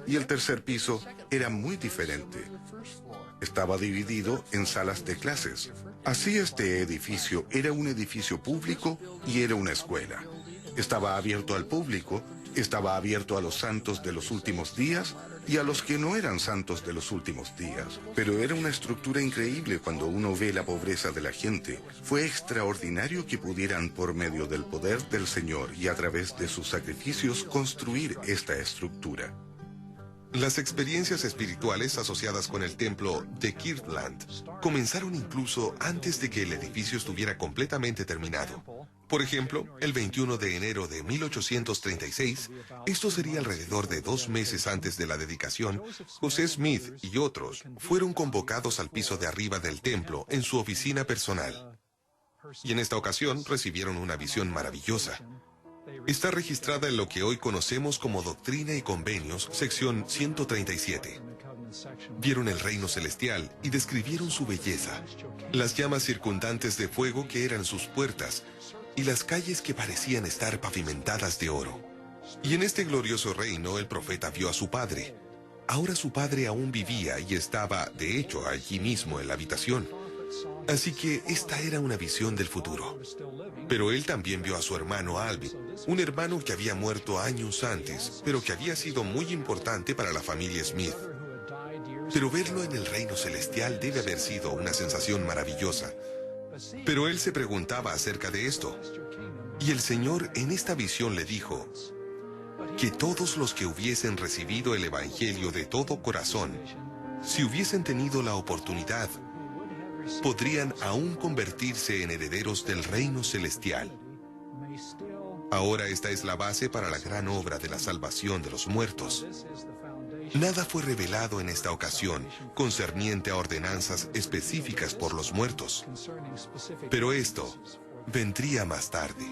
S3: Y el tercer piso era muy diferente. Estaba dividido en salas de clases. Así este edificio era un edificio público y era una escuela. Estaba abierto al público, estaba abierto a los santos de los últimos días y a los que no eran santos de los últimos días. Pero era una estructura increíble cuando uno ve la pobreza de la gente. Fue extraordinario que pudieran, por medio del poder del Señor y a través de sus sacrificios, construir esta estructura.
S6: Las experiencias espirituales asociadas con el templo de Kirtland comenzaron incluso antes de que el edificio estuviera completamente terminado. Por ejemplo, el 21 de enero de 1836, esto sería alrededor de 2 meses antes de la dedicación, José Smith y otros fueron convocados al piso de arriba del templo en su oficina personal. Y en esta ocasión recibieron una visión maravillosa. Está registrada en lo que hoy conocemos como Doctrina y Convenios, sección 137. Vieron el reino celestial y describieron su belleza, las llamas circundantes de fuego que eran sus puertas y las calles que parecían estar pavimentadas de oro. Y en este glorioso reino el profeta vio a su padre. Ahora su padre aún vivía y estaba, de hecho, allí mismo en la habitación. Así que esta era una visión del futuro. Pero él también vio a su hermano Alvin, un hermano que había muerto años antes, pero que había sido muy importante para la familia Smith. Pero verlo en el reino celestial debe haber sido una sensación maravillosa. Pero él se preguntaba acerca de esto. Y el Señor en esta visión le dijo que todos los que hubiesen recibido el Evangelio de todo corazón, si hubiesen tenido la oportunidad, podrían aún convertirse en herederos del reino celestial. Ahora esta es la base para la gran obra de la salvación de los muertos. Nada fue revelado en esta ocasión concerniente a ordenanzas específicas por los muertos. Pero esto vendría más tarde.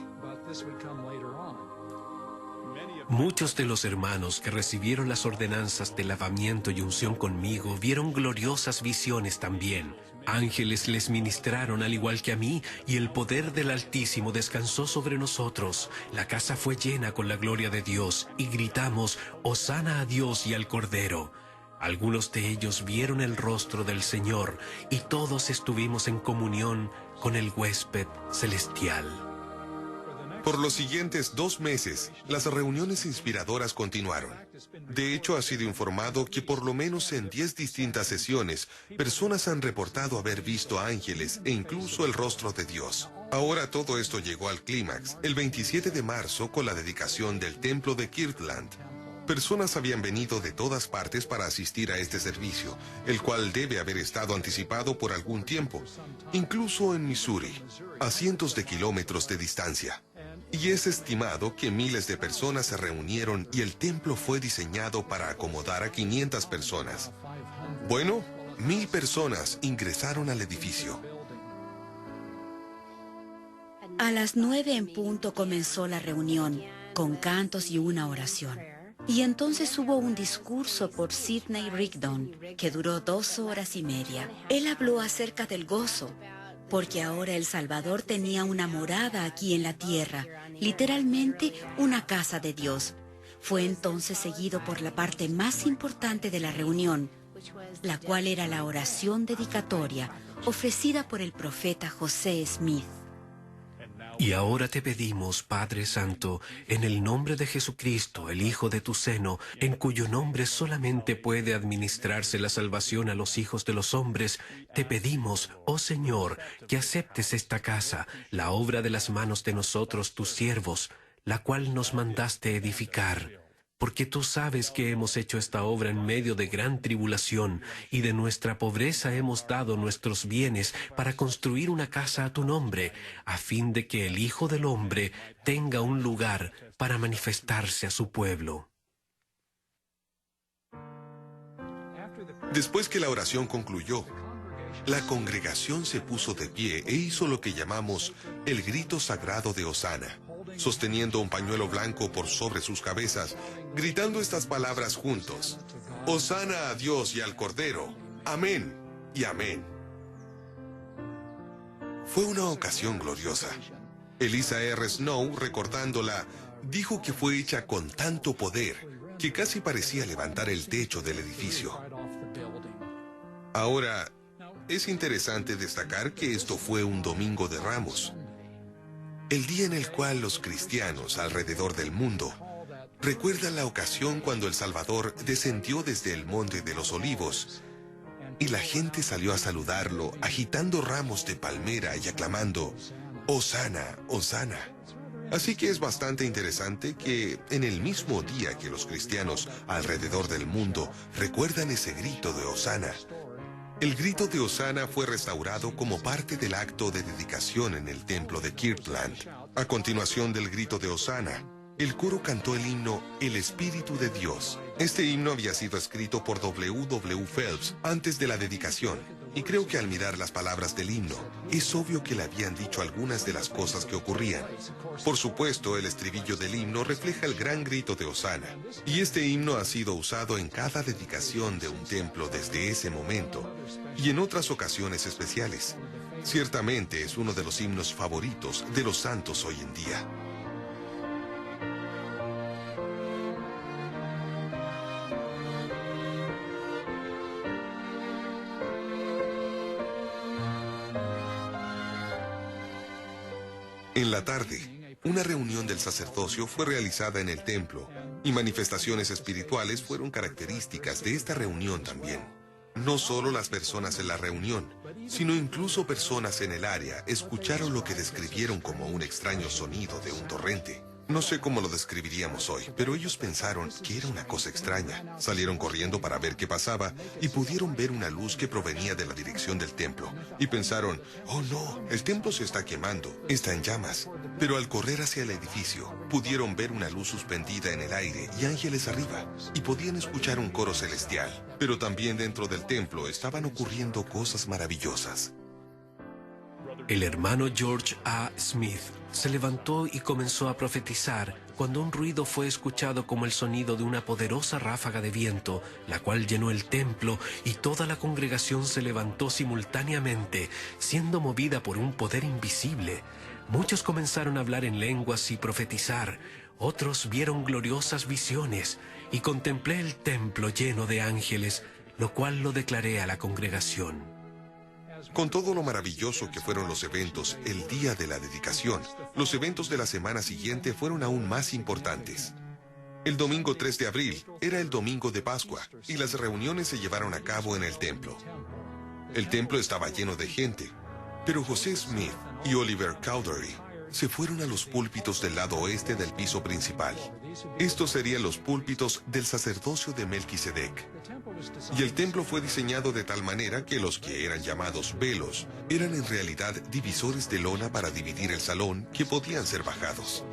S4: Muchos de los hermanos que recibieron las ordenanzas de lavamiento y unción conmigo vieron gloriosas visiones también. Ángeles les ministraron al igual que a mí, y el poder del Altísimo descansó sobre nosotros. La casa fue llena con la gloria de Dios, y gritamos, «Hosana a Dios y al Cordero». Algunos de ellos vieron el rostro del Señor, y todos estuvimos en comunión con el huésped celestial.
S6: Por los siguientes 2 meses, las reuniones inspiradoras continuaron. De hecho, ha sido informado que por lo menos en 10 distintas sesiones, personas han reportado haber visto ángeles e incluso el rostro de Dios. Ahora todo esto llegó al clímax, el 27 de marzo con la dedicación del templo de Kirtland. Personas habían venido de todas partes para asistir a este servicio, el cual debe haber estado anticipado por algún tiempo, incluso en Missouri, a cientos de kilómetros de distancia. Y es estimado que miles de personas se reunieron y el templo fue diseñado para acomodar a 500 personas. Bueno, 1000 personas ingresaron al edificio.
S1: A las 9 en punto comenzó la reunión, con cantos y una oración. Y entonces hubo un discurso por Sidney Rigdon, que duró 2 horas y media. Él habló acerca del gozo, porque ahora el Salvador tenía una morada aquí en la tierra, literalmente una casa de Dios. Fue entonces seguido por la parte más importante de la reunión, la cual era la oración dedicatoria ofrecida por el profeta José Smith.
S4: Y ahora te pedimos, Padre Santo, en el nombre de Jesucristo, el Hijo de tu seno, en cuyo nombre solamente puede administrarse la salvación a los hijos de los hombres, te pedimos, oh Señor, que aceptes esta casa, la obra de las manos de nosotros, tus siervos, la cual nos mandaste edificar. Porque tú sabes que hemos hecho esta obra en medio de gran tribulación, y de nuestra pobreza hemos dado nuestros bienes para construir una casa a tu nombre, a fin de que el Hijo del Hombre tenga un lugar para manifestarse a su pueblo.
S6: Después que la oración concluyó, la congregación se puso de pie e hizo lo que llamamos el grito sagrado de Hosana, sosteniendo un pañuelo blanco por sobre sus cabezas, gritando estas palabras juntos: Hosana a Dios y al Cordero, amén y amén. Fue una ocasión gloriosa. Elisa R. Snow, recordándola, Dijo que fue hecha con tanto poder que casi parecía levantar el techo del edificio. Ahora, es interesante destacar que esto fue un domingo de Ramos, el día en el cual los cristianos alrededor del mundo recuerdan la ocasión cuando el Salvador descendió desde el Monte de los Olivos y la gente salió a saludarlo agitando ramos de palmera y aclamando «Hosana, Hosana». Así que es bastante interesante que en el mismo día que los cristianos alrededor del mundo recuerdan ese grito de Hosana, el grito de Hosana fue restaurado como parte del acto de dedicación en el templo de Kirtland. A continuación del grito de Hosana, el coro cantó el himno El Espíritu de Dios. Este himno había sido escrito por W. Phelps antes de la dedicación, y creo que al mirar las palabras del himno, es obvio que le habían dicho algunas de las cosas que ocurrían. Por supuesto, el estribillo del himno refleja el gran grito de Hosana, y este himno ha sido usado en cada dedicación de un templo desde ese momento, y en otras ocasiones especiales. Ciertamente es uno de los himnos favoritos de los santos hoy en día. En la tarde, una reunión del sacerdocio fue realizada en el templo, y manifestaciones espirituales fueron características de esta reunión también. No solo las personas en la reunión, sino incluso personas en el área escucharon lo que describieron como un extraño sonido de un torrente. No sé cómo lo describiríamos hoy, pero ellos pensaron que era una cosa extraña. Salieron corriendo para ver qué pasaba y pudieron ver una luz que provenía de la dirección del templo. Y pensaron, oh no, el templo se está quemando, está en llamas. Pero al correr hacia el edificio, pudieron ver una luz suspendida en el aire y ángeles arriba. Y podían escuchar un coro celestial. Pero también dentro del templo estaban ocurriendo cosas maravillosas.
S4: El hermano George A. Smith se levantó y comenzó a profetizar cuando un ruido fue escuchado como el sonido de una poderosa ráfaga de viento, la cual llenó el templo y toda la congregación se levantó simultáneamente, siendo movida por un poder invisible. Muchos comenzaron a hablar en lenguas y profetizar, otros vieron gloriosas visiones y contemplé el templo lleno de ángeles, lo cual lo declaré a la congregación.
S6: Con todo lo maravilloso que fueron los eventos el día de la dedicación, los eventos de la semana siguiente fueron aún más importantes. El domingo 3 de abril era el domingo de Pascua y las reuniones se llevaron a cabo en el templo. El templo estaba lleno de gente, pero José Smith y Oliver Cowdery se fueron a los púlpitos del lado oeste del piso principal. Estos serían los púlpitos del sacerdocio de Melquisedec. Y el templo fue diseñado de tal manera que los que eran llamados velos eran en realidad divisores de lona para dividir el salón que podían ser bajados.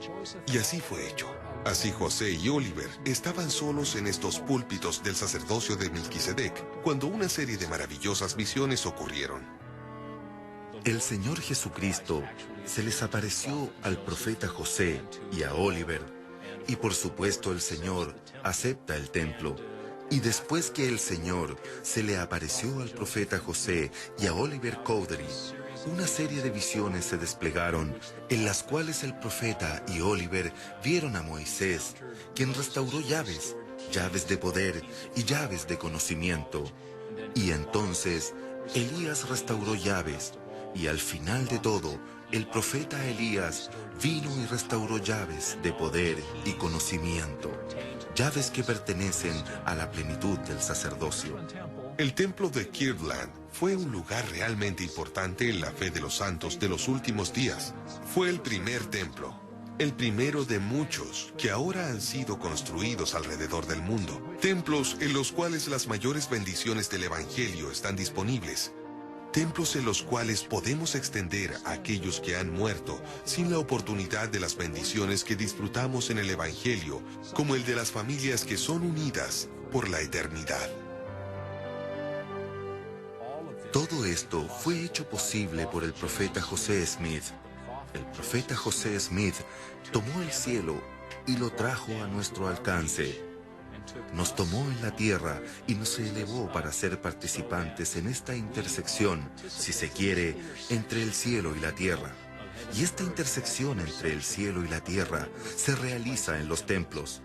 S6: Y así fue hecho. Así José y Oliver estaban solos en estos púlpitos del sacerdocio de Melquisedec cuando una serie de maravillosas visiones ocurrieron.
S10: El Señor Jesucristo se les apareció al profeta José y a Oliver, y por supuesto el Señor acepta el templo. Y después que el Señor se le apareció al profeta José y a Oliver Cowdery, una serie de visiones se desplegaron, en las cuales el profeta y Oliver vieron a Moisés, quien restauró llaves, llaves de poder y llaves de conocimiento. Y entonces Elías restauró llaves, y al final de todo, el profeta Elías vino y restauró llaves de poder y conocimiento, llaves que pertenecen a la plenitud del sacerdocio.
S6: El templo de Kirtland fue un lugar realmente importante en la fe de los santos de los últimos días. Fue el primer templo, el primero de muchos que ahora han sido construidos alrededor del mundo. Templos en los cuales las mayores bendiciones del Evangelio están disponibles. Templos en los cuales podemos extender a aquellos que han muerto sin la oportunidad de las bendiciones que disfrutamos en el Evangelio, como el de las familias que son unidas por la eternidad.
S10: Todo esto fue hecho posible por el profeta José Smith. El profeta José Smith tomó el cielo y lo trajo a nuestro alcance. Nos tomó en la tierra y nos elevó para ser participantes en esta intersección, si se quiere, entre el cielo y la tierra. y esta intersección entre el cielo y la tierra se realiza en los templos.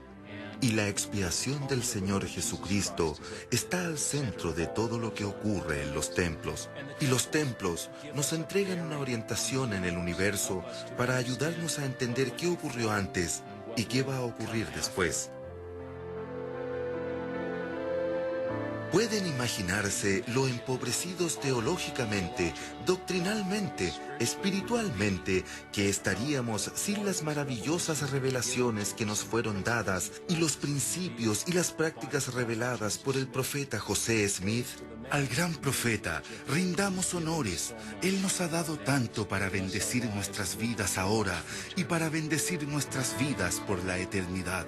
S10: Y la expiación del Señor Jesucristo está al centro de todo lo que ocurre en los templos. Y los templos nos entregan una orientación en el universo para ayudarnos a entender qué ocurrió antes y qué va a ocurrir después. Pueden imaginarse lo empobrecidos teológicamente, doctrinalmente, espiritualmente, que estaríamos sin las maravillosas revelaciones que nos fueron dadas y los principios y las prácticas reveladas por el profeta José Smith. Al gran profeta, rindamos honores. Él nos ha dado tanto para bendecir nuestras vidas ahora y para bendecir nuestras vidas por la eternidad.